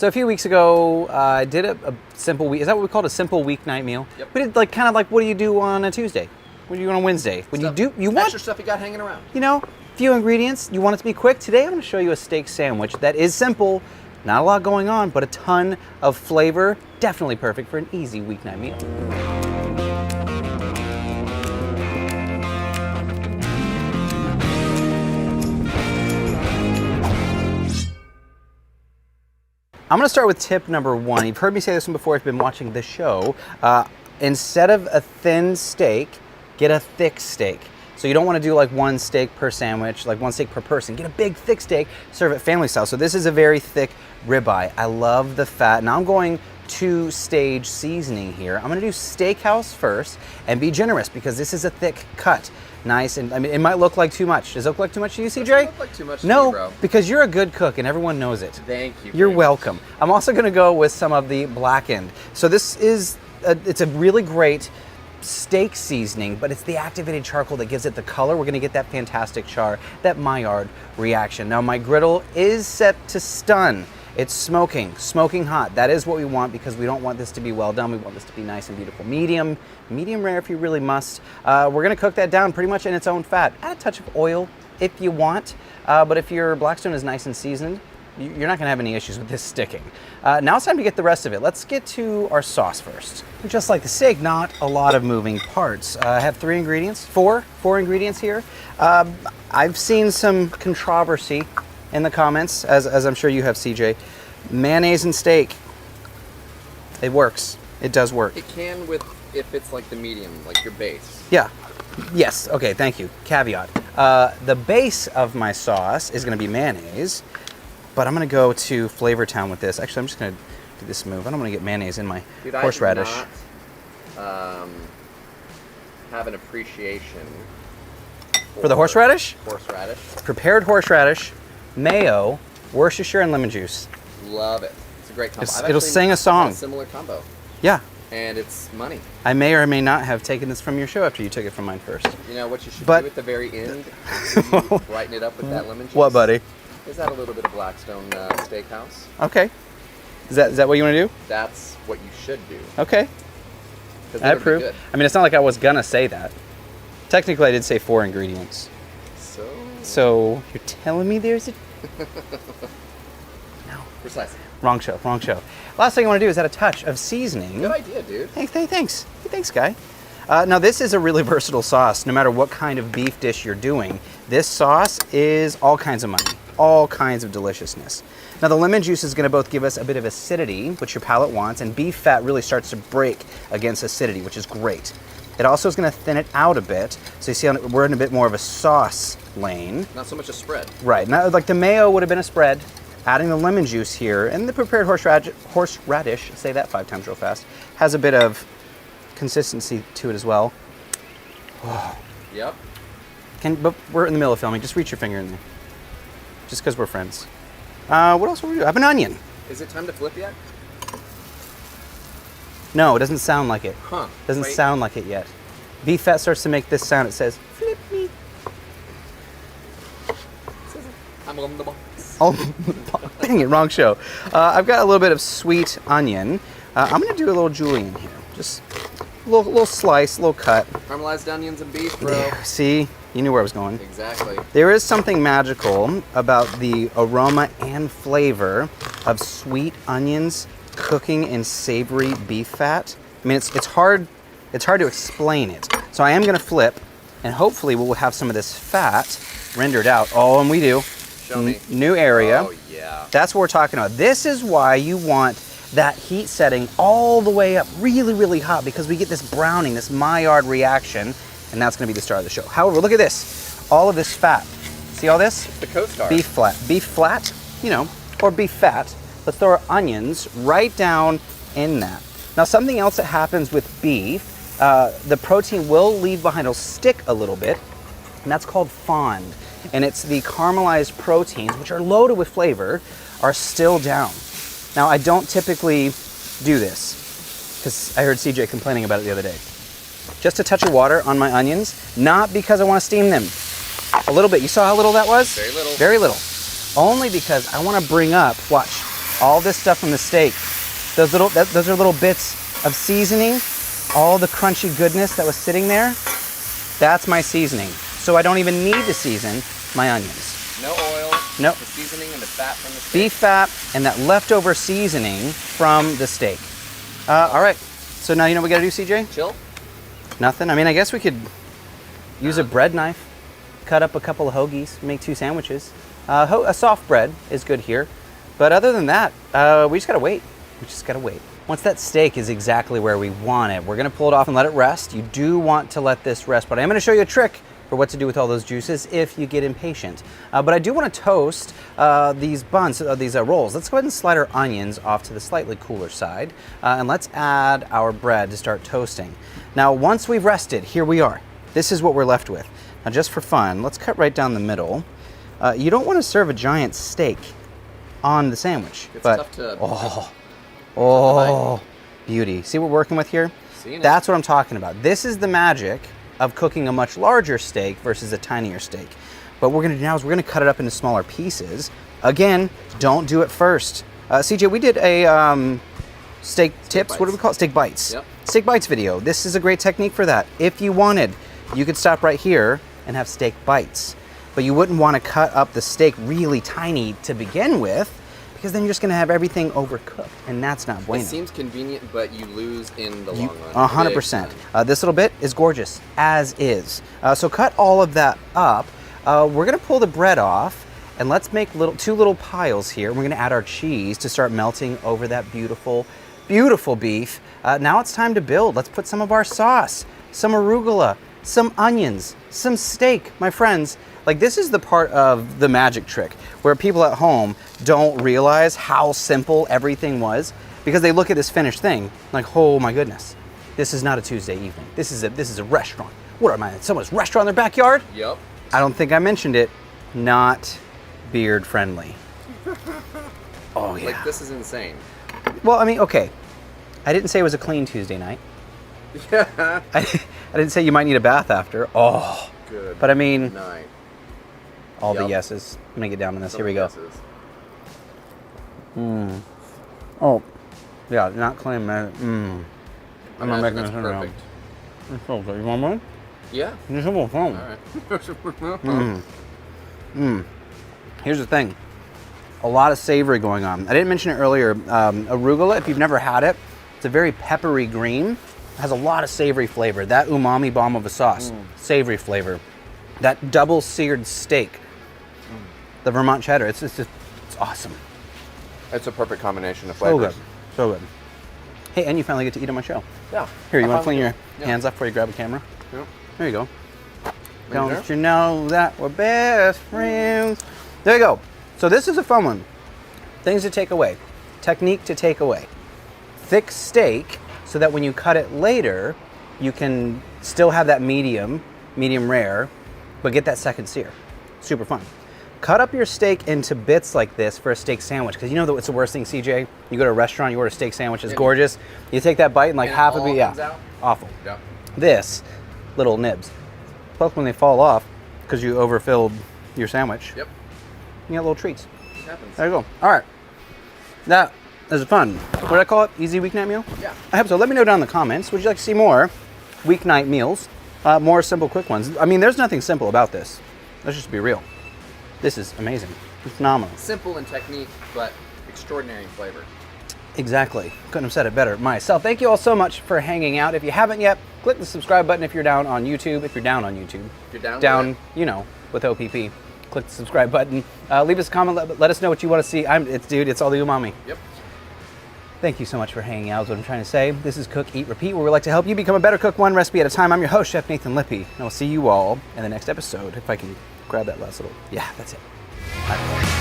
So a few weeks ago, I did a simple week. Is that what we called a simple weeknight meal? Yep. We did like kind of like what do you do on a Tuesday? What do you do on a Wednesday? When you want extra stuff you got hanging around. You know, few ingredients. You want it to be quick. Today I'm going to show you a steak sandwich that is simple, not a lot going on, but a ton of flavor. Definitely perfect for an easy weeknight meal. I'm going to start with tip number one. You've heard me say this one before if you've been watching the show. Instead of a thin steak, get a thick steak. So you don't want to do like one steak per sandwich, like one steak per person. Get a big thick steak, serve it family style. So this is a very thick ribeye. I love the fat. Now I'm going two-stage seasoning here. I'm going to do steakhouse first and be generous because this is a thick cut. Nice, and I mean, it might look like too much. Does it look like too much to you, CJ? It doesn't look like too much to no, me, bro. because you're a good cook and everyone knows it. Thank you. You're welcome. I'm also going to go with some of the blackened. So this is, it's a really great steak seasoning, but it's the activated charcoal that gives it the color. We're going to get that fantastic char, that Maillard reaction. Now my griddle is set to stun. It's smoking hot. That is what we want because we don't want this to be well done. We want this to be nice and beautiful. Medium rare if you really must. We're gonna cook that down pretty much in its own fat. Add a touch of oil if you want, but if your Blackstone is nice and seasoned, you're not gonna have any issues with this sticking. Now it's time to get the rest of it. Let's get to our sauce first. Just like the steak, not a lot of moving parts. I have four ingredients here. I've seen some controversy in the comments, as I'm sure you have, CJ. Mayonnaise and steak. It works. It does work. It can if it's like the medium, like your base. Yeah. Yes. Okay, thank you. Caveat. The base of my sauce is going to be mayonnaise, but I'm going to go to Flavor Town with this. Actually, I'm just going to do this move. I don't want to get mayonnaise in my horseradish. I do not have an appreciation for the horseradish? Horseradish. Prepared horseradish, mayo, Worcestershire, and lemon juice. Love it. It's a great combo. It'll sing a song. A similar combo. Yeah. And it's money. I may or may not have taken this from your show after you took it from mine first. You know what you should do at the very end? You brighten it up with that lemon juice. What, buddy? Is that a little bit of Blackstone Steakhouse? Okay. Is that what you want to do? That's what you should do. Okay. I approve. I mean, it's not like I was gonna say that. Technically, I did say 4 ingredients. So you're telling me there's a... No. Precisely. Wrong show. Last thing I want to do is add a touch of seasoning. Good idea, dude. Hey, thanks. Hey, thanks, guy. Now, this is a really versatile sauce. No matter what kind of beef dish you're doing, this sauce is all kinds of money, all kinds of deliciousness. Now, the lemon juice is going to both give us a bit of acidity, which your palate wants, and beef fat really starts to break against acidity, which is great. It also is going to thin it out a bit, so you see we're in a bit more of a sauce lane. Not so much a spread. Right. Now, like the mayo would have been a spread. Adding the lemon juice here and the prepared horseradish, say that 5 times real fast, has a bit of consistency to it as well. Oh. Yep. But we're in the middle of filming. Just reach your finger in there. Just because we're friends. What else will we do? I have an onion. Is it time to flip yet? No, it doesn't sound like it. Huh. Doesn't sound like it yet. Beef fat starts to make this sound. It says, flip me. I'm on the box. Oh, dang it, wrong show. I've got a little bit of sweet onion. I'm going to do a little julienne here. Just a little slice, a little cut. Caramelized onions and beef, bro. There, see? You knew where I was going. Exactly. There is something magical about the aroma and flavor of sweet onions cooking in savory beef fat. I mean, it's hard to explain it. So I am going to flip, and hopefully we'll have some of this fat rendered out. Oh, and we do. Show me. New area. Oh, yeah. That's what we're talking about. This is why you want that heat setting all the way up, really, really hot, because we get this browning, this Maillard reaction, and that's going to be the star of the show. However, look at this. All of this fat. See all this? The co-star. Beef flat, you know, or beef fat. Let's throw our onions right down in that. Now, something else that happens with beef, the protein will leave behind, it'll stick a little bit, and that's called fond. And it's the caramelized proteins, which are loaded with flavor, are still down. Now, I don't typically do this, because I heard CJ complaining about it the other day. Just a touch of water on my onions, not because I want to steam them. A little bit. You saw how little that was? Very little. Very little. Only because I want to bring up, watch, All this stuff from the steak. Those are little bits of seasoning. All the crunchy goodness that was sitting there. That's my seasoning. So I don't even need to season my onions. No oil. Nope. The seasoning and the fat from the steak. Beef fat and that leftover seasoning from the steak. All right. So now you know what we gotta do, CJ? Chill. Nothing. I mean, I guess we could use a bread knife, cut up a couple of hoagies, make 2 sandwiches. A soft bread is good here. But other than that, we just gotta wait. We just gotta wait. Once that steak is exactly where we want it, we're gonna pull it off and let it rest. You do want to let this rest, but I'm gonna show you a trick for what to do with all those juices if you get impatient. But I do want to toast these buns, these rolls. Let's go ahead and slide our onions off to the slightly cooler side, and let's add our bread to start toasting. Now, once we've rested, here we are. This is what we're left with. Now, just for fun, let's cut right down the middle. You don't want to serve a giant steak on the sandwich. It's but, tough to... Oh, beauty. See what we're working with here? Seeing it. That's what I'm talking about. This is the magic of cooking a much larger steak versus a tinier steak. But what we're gonna do now is we're gonna cut it up into smaller pieces. Again, don't do it first. CJ, we did a steak tips, bites. what do we call it? Steak bites. Yep. Steak bites video. This is a great technique for that. If you wanted, you could stop right here and have steak bites. But you wouldn't wanna cut up the steak really tiny to begin with, because then you're just gonna have everything overcooked, and that's not bueno. It seems convenient, but you lose in the long run. 100%. This little bit is gorgeous, as is. So cut all of that up. We're gonna pull the bread off, and let's make 2 little piles here. We're gonna add our cheese to start melting over that beautiful, beautiful beef. Now it's time to build. Let's put some of our sauce, some arugula, some onions, some steak, my friends. Like, this is the part of the magic trick where people at home don't realize how simple everything was, because they look at this finished thing like, oh my goodness, this is not a Tuesday evening. This is a restaurant. What am I, someone's restaurant in their backyard? Yep. I don't think I mentioned it. Not beard friendly. Oh yeah. Like, this is insane. Well, I mean, okay. I didn't say it was a clean Tuesday night. Yeah. I didn't say you might need a bath after. Oh. Good. But I mean, Night. all the Yep. yeses. I'm gonna get down on this. Here we go. Yeses. Oh, yeah, not clean, man. I'm not making That's this around. perfect. It's so good. You want one? Yeah. It's a phone. All right. Here's the thing. A lot of savory going on. I didn't mention it earlier. Arugula, if you've never had it, it's a very peppery green. It has a lot of savory flavor. That umami bomb of a sauce, savory flavor. That double seared steak, the Vermont cheddar, it's awesome. It's a perfect combination of So flavors. good, so good. Hey, and you finally get to eat on my show. Yeah. Here, you want to clean your Yeah. hands up before you grab a camera? Yeah. There you go. There? Don't you know that we're best friends? There you go. So this is a fun one. Things to take away. Technique to take away. Thick steak so that when you cut it later, you can still have that medium rare, but get that second sear. Super fun. Cut up your steak into bits like this for a steak sandwich, because you know that it's the worst thing, CJ? You go to a restaurant, you order a steak sandwich, it's gorgeous. You take that bite and like And half it of it, all yeah, comes out? awful. Yeah. This, little nibs. Plus when they fall off, because you overfilled your sandwich, Yep. you get little treats. It happens. There you go. All right. That is fun. What did I call it? Easy weeknight meal? Yeah. I hope so. Let me know down in the comments. Would you like to see more weeknight meals? More simple, quick ones. I mean, there's nothing simple about this. Let's just be real. This is amazing. It's phenomenal. Simple in technique, but extraordinary in flavor. Exactly. Couldn't have said it better myself. Thank you all so much for hanging out. If you haven't yet, click the subscribe button if you're down on YouTube. If you're down on YouTube. If you're down, with you know, with OPP. Click the subscribe button. Leave us a comment. Let us know what you want to see. It's all the umami. it. Yep. Thank you so much for hanging out is what I'm trying to say. This is Cook, Eat, Repeat, where we like to help you become a better cook one recipe at a time. I'm your host, Chef Nathan Lippy, and I'll see you all in the next episode. If I can grab that last little, yeah, that's it. Bye.